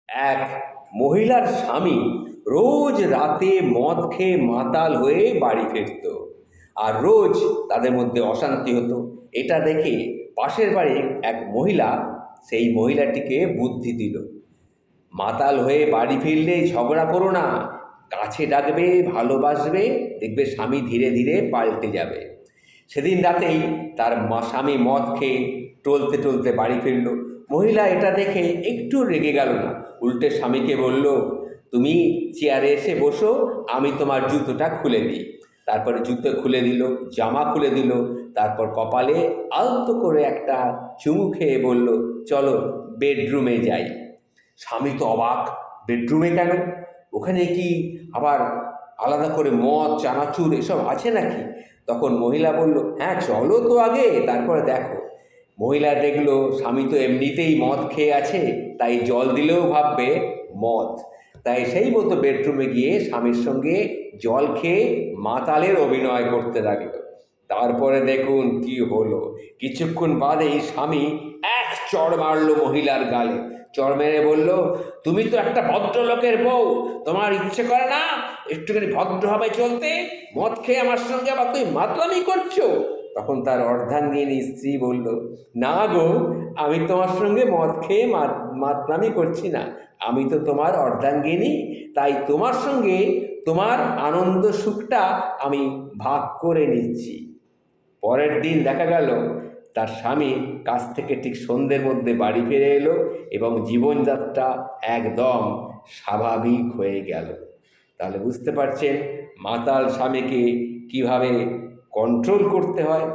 এক মহিলার স্বামী রোজ রাতে মদ খেয়ে মাতাল হয়ে বাড়ি ফিরত, আর রোজ তাদের মধ্যে অশান্তি হতো। এটা দেখে পাশের বাড়ির এক মহিলা সেই মহিলাটিকে বুদ্ধি দিল, মাতাল হয়ে বাড়ি ফিরলে ঝগড়া করো না, কাছে ডাকবে, ভালোবাসবে, দেখবে স্বামী ধীরে ধীরে পাল্টে যাবে। সেদিন রাতেই তার স্বামী মদ খেয়ে টলতে টলতে বাড়ি ফিরল। মহিলা এটা দেখে একটু রেগে গেল না, উল্টে স্বামীকে বলল, তুমি চেয়ারে এসে বসো, আমি তোমার জুতোটা খুলে দিই। তারপরে জুতো খুলে দিল, জামা খুলে দিল, তারপর কপালে আলতো করে একটা চুমু খেয়ে বলল, চলো বেডরুমে যাই। স্বামী তো অবাক, বেডরুমে কেন? ওখানে কি আবার আলাদা করে মদ চানাচুর এসব আছে নাকি? তখন মহিলা বলল, হ্যাঁ চলো তো আগে, তারপরে দেখো। মহিলা দেখলো স্বামী তো এমনিতেই মদ খেয়ে আছে, তাই জল দিলেও ভাববে মদ। তাই সেই মতো বেডরুমে গিয়ে স্বামীর সঙ্গে জল খেয়ে মাতালের অভিনয় করতে লাগলো। তারপরে দেখুন কি হলো। কিছুক্ষণ বাদেই স্বামী এক চড় মারল মহিলার গালে। চড় মেরে বলল, তুমি তো একটা ভদ্রলোকের বউ, তোমার ইচ্ছে করে না একটুখানি ভদ্রভাবে চলতে? মদ খেয়ে আমার সঙ্গে আবার তুই মাতলামি করছো? তখন তার অর্ধাঙ্গিনী স্ত্রী বলল, না গো, আমি তোমার সঙ্গে মদ খেয়ে মাতলামি করছি না, আমি তো তোমার অর্ধাঙ্গিনী, তাই তোমার সঙ্গে তোমার আনন্দ সুখটা আমি ভাগ করে নিচ্ছি। পরের দিন দেখা গেল তার স্বামী কাজ থেকে ঠিক সন্ধ্যের মধ্যে বাড়ি ফিরে এলো এবং জীবনযাত্রা একদম স্বাভাবিক হয়ে গেল। তাহলে বুঝতে পারছেন মাতাল স্বামীকে কিভাবে কন্ট্রোল করতে হয়।